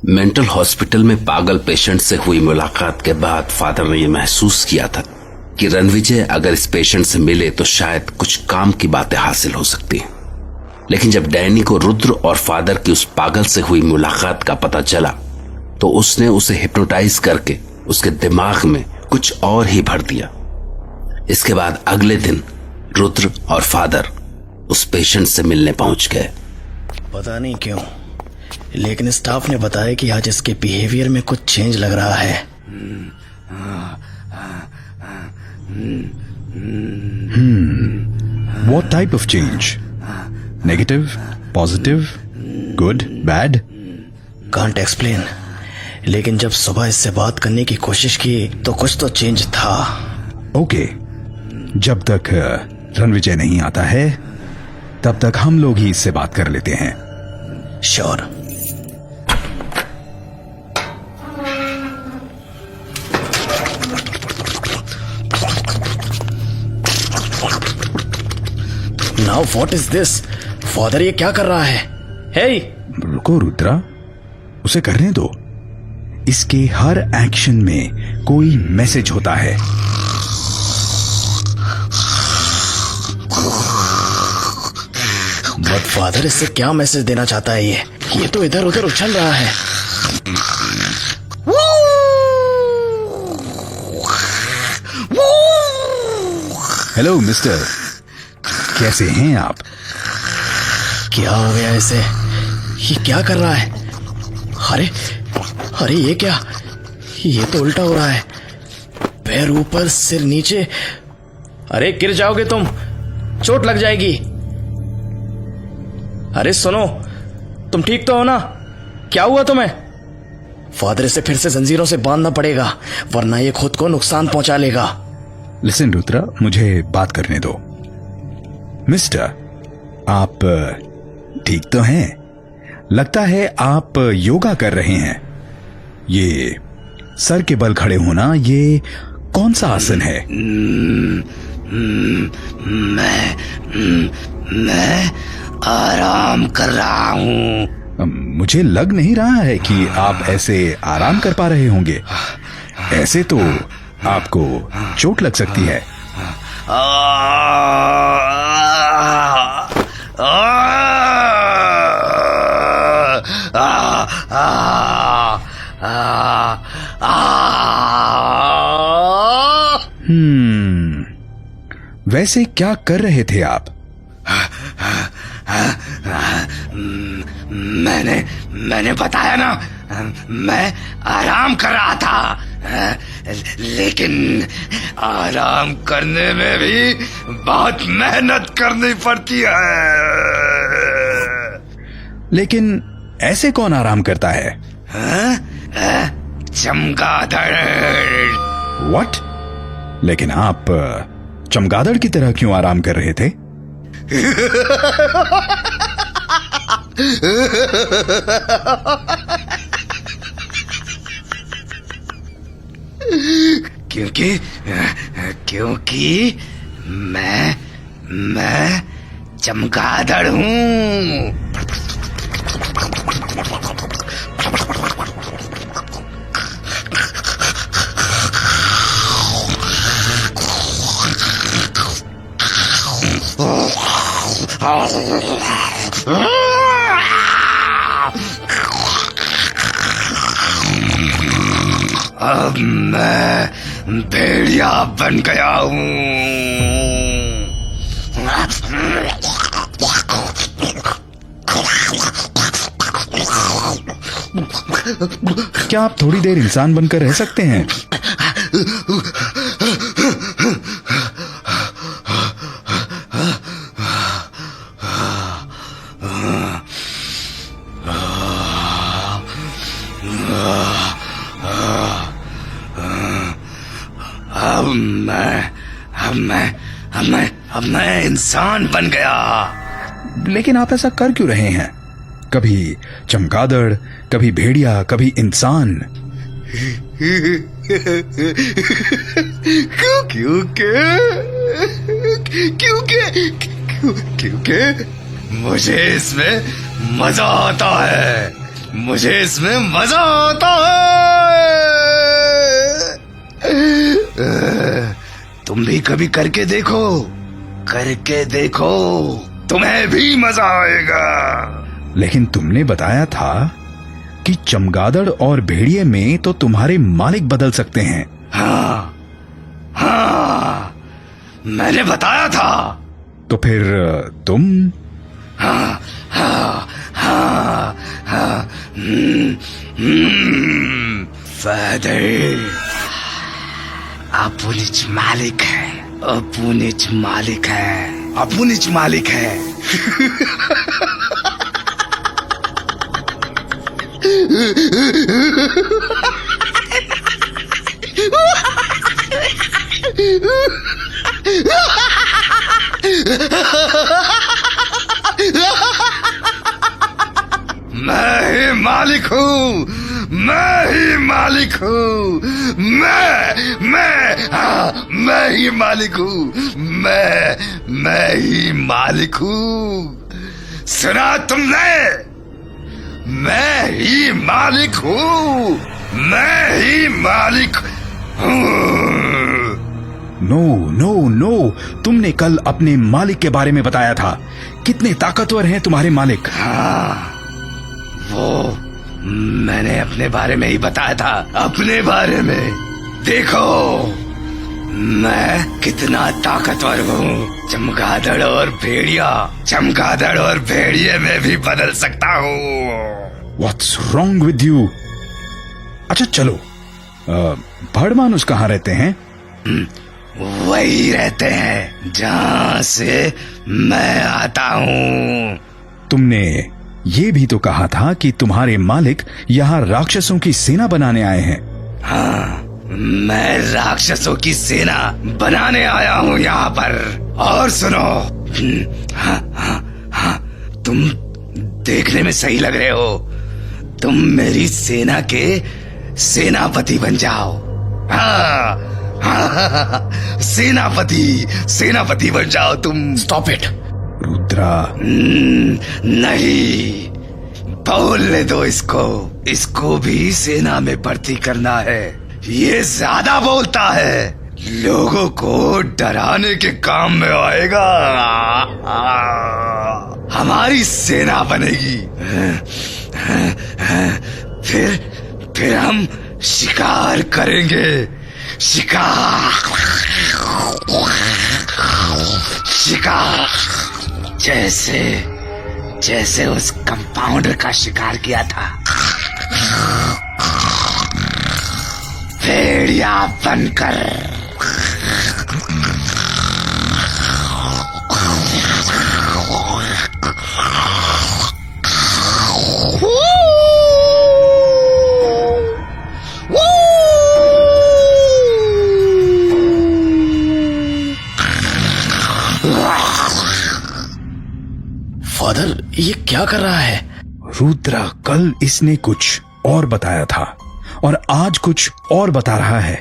Mental hospital में पागल patient से हुई मुलाकात के बाद फादर ने यह महसूस किया था कि रणविजय अगर इस पेशेंट से मिले तो शायद कुछ काम की बातें हासिल हो सकती हैं। लेकिन जब डैनी को रुद्र और फादर की उस पागल से हुई मुलाकात का पता चला तो उसने उसे हिप्नोटाइज करके उसके दिमाग में कुछ और ही भर दिया। इसके बाद अगले दिन रुद्र और फादर उस पेशेंट से मिलने पहुंच गए। पता नहीं क्यों, लेकिन स्टाफ ने बताया कि आज इसके बिहेवियर में कुछ चेंज लग रहा है। What type of change? Negative? Positive? Good? Bad? Can't explain. लेकिन जब सुबह इससे बात करने की कोशिश की तो कुछ तो चेंज था। ओके, जब तक रणविजय नहीं आता है तब तक हम लोग ही इससे बात कर लेते हैं। Sure. Now what is this? Father ये क्या कर रहा है? हे रुको रुद्रा, उसे करने दो। इसके हर एक्शन में कोई मैसेज होता है। बट फादर इससे क्या मैसेज देना चाहता है? ये तो इधर उधर उछल रहा है। हेलो मिस्टर, कैसे हैं आप? क्या हो गया इसे? ये क्या कर रहा है? अरे अरे ये क्या? ये तो उल्टा हो रहा है। पैर ऊपर सिर नीचे। अरे गिर जाओगे तुम, चोट लग जाएगी। अरे सुनो, तुम ठीक तो हो ना? क्या हुआ तुम्हें? फादर इसे फिर से जंजीरों से बांधना पड़ेगा, वरना ये खुद को नुकसान पहुंचा लेगा। लिसन रुद्रा, मुझे बात करने दो। मिस्टर, आप ठीक तो हैं? लगता है आप योगा कर रहे हैं। ये सर के बल खड़े होना, ये कौन सा आसन है? मैं आराम कर रहा हूँ। मुझे लग नहीं रहा है कि आप ऐसे आराम कर पा रहे होंगे। ऐसे तो आपको चोट लग सकती है। वैसे क्या कर रहे थे आप? मैंने बताया ना, मैं आराम कर रहा था। लेकिन आराम करने में भी बहुत मेहनत करनी पड़ती है। लेकिन ऐसे कौन आराम करता है? चमगादड़। व्हाट? लेकिन आप चमगादड़ की तरह क्यों आराम कर रहे थे? क्योंकि मैं चमगादड़ हूँ। अब मैं भेड़िया बन गया हूँ। क्या आप थोड़ी देर इंसान बनकर रह सकते हैं? अब मैं इंसान बन गया। लेकिन आप ऐसा कर क्यों रहे हैं? कभी चमगादड़, कभी भेड़िया, कभी इंसान। क्योंकि मुझे इसमें मजा आता है। मुझे इसमें मजा आता है। तुम भी कभी करके देखो, तुम्हें भी मजा आएगा। लेकिन तुमने बताया था कि चमगादड़ और भेड़िए में तो तुम्हारे मालिक बदल सकते हैं। हाँ, मैंने बताया था। तो फिर तुम? फादर अपुनिच मालिक है, अपुनिच मालिक है। मैं ही मालिक हूँ, मैं ही मालिक हूँ, मैं ही मालिक हूँ, मैं ही मालिक हूँ। सुना तुमने? मैं ही मालिक हूँ, मैं ही मालिक हूँ। नो नो नो, तुमने कल अपने मालिक के बारे में बताया था। कितने ताकतवर हैं तुम्हारे मालिक? हाँ, वो मैंने अपने बारे में ही बताया था, अपने बारे में। देखो मैं कितना ताकतवर हूँ। चमगादड़ और भेड़िए में भी बदल सकता हूँ। What's wrong with you? अच्छा चलो, बर्ड मानुस कहाँ रहते हैं? वही रहते हैं जहाँ से मैं आता हूँ। तुमने ये भी तो कहा था कि तुम्हारे मालिक यहाँ राक्षसों की सेना बनाने आए हैं। हाँ, मैं राक्षसों की सेना बनाने आया हूँ यहाँ पर। और सुनो, हाँ, तुम देखने में सही लग रहे हो। तुम मेरी सेना के सेनापति बन जाओ। हाँ, सेनापति बन जाओ तुम। Stop it Rudra. नहीं, बोलने दो इसको भी सेना में भर्ती करना है। ये ज्यादा बोलता है, लोगों को डराने के काम में आएगा। हमारी सेना बनेगी। फिर हम शिकार करेंगे। शिकार जैसे उस कंपाउंडर का शिकार किया था, भेड़िया बनकर। फादर, ये क्या कर रहा है? रुद्रा, कल इसने कुछ और बताया था और आज कुछ और बता रहा है।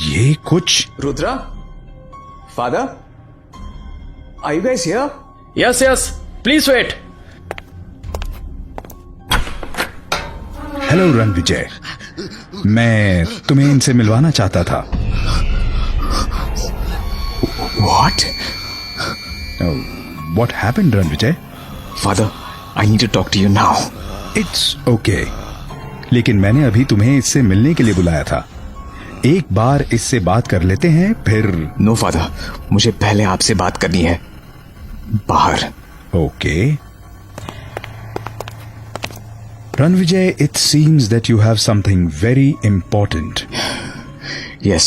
ये कुछ। Rudra? Father? Are you guys here? Yes, please wait. Hello Ranvijay, मैं तुम्हें इनसे मिलवाना चाहता था। What? What happened, Ranvijay? Father, I need to talk to you now. It's okay. लेकिन मैंने अभी तुम्हें इससे मिलने के लिए बुलाया था। एक बार इससे बात कर लेते हैं, फिर। No, Father. मुझे पहले आपसे बात करनी है, बाहर। Okay. Ranvijay, it seems that you have something very important. Yes.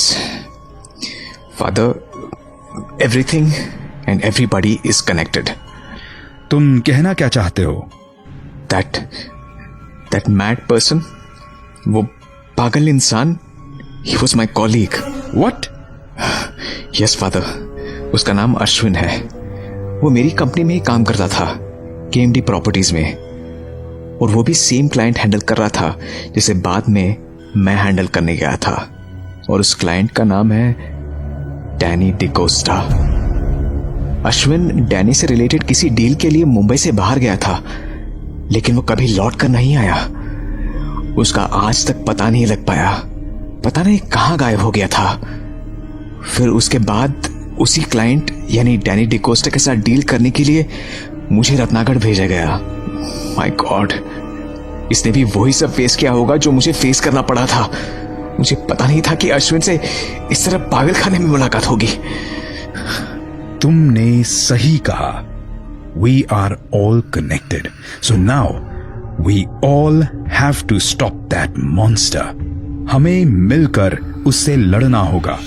Father, everything and everybody is connected. तुम कहना क्या चाहते हो? That mad person, वो पागल इंसान, he was my colleague. What? Yes, Father. उसका नाम अश्विन है। वो मेरी कंपनी में ही काम करता था, KMD प्रॉपर्टीज में, और वो भी सेम क्लाइंट हैंडल कर रहा था जिसे बाद में मैं हैंडल करने गया था। और उस क्लाइंट का नाम है डैनी डिकोस्टा। अश्विन डैनी से रिलेटेड किसी डील के लिए मुंबई से बाहर गया था, लेकिन वो कभी लौट कर नहीं आया। उसका आज तक पता नहीं लग पाया, पता नहीं कहां गायब हो गया था। फिर उसके बाद उसी क्लाइंट यानी डैनी डिकोस्टा के साथ डील करने के लिए मुझे रत्नागढ़ भेजा गया। माय गॉड, इसने भी वही सब फेस किया होगा जो मुझे फेस करना पड़ा था। मुझे पता नहीं था कि अश्विन से इस तरह पागलखाने में मुलाकात होगी। तुमने सही कहा। We are all connected. So now we all have to stop that monster. हमें मिलकर उससे लड़ना होगा।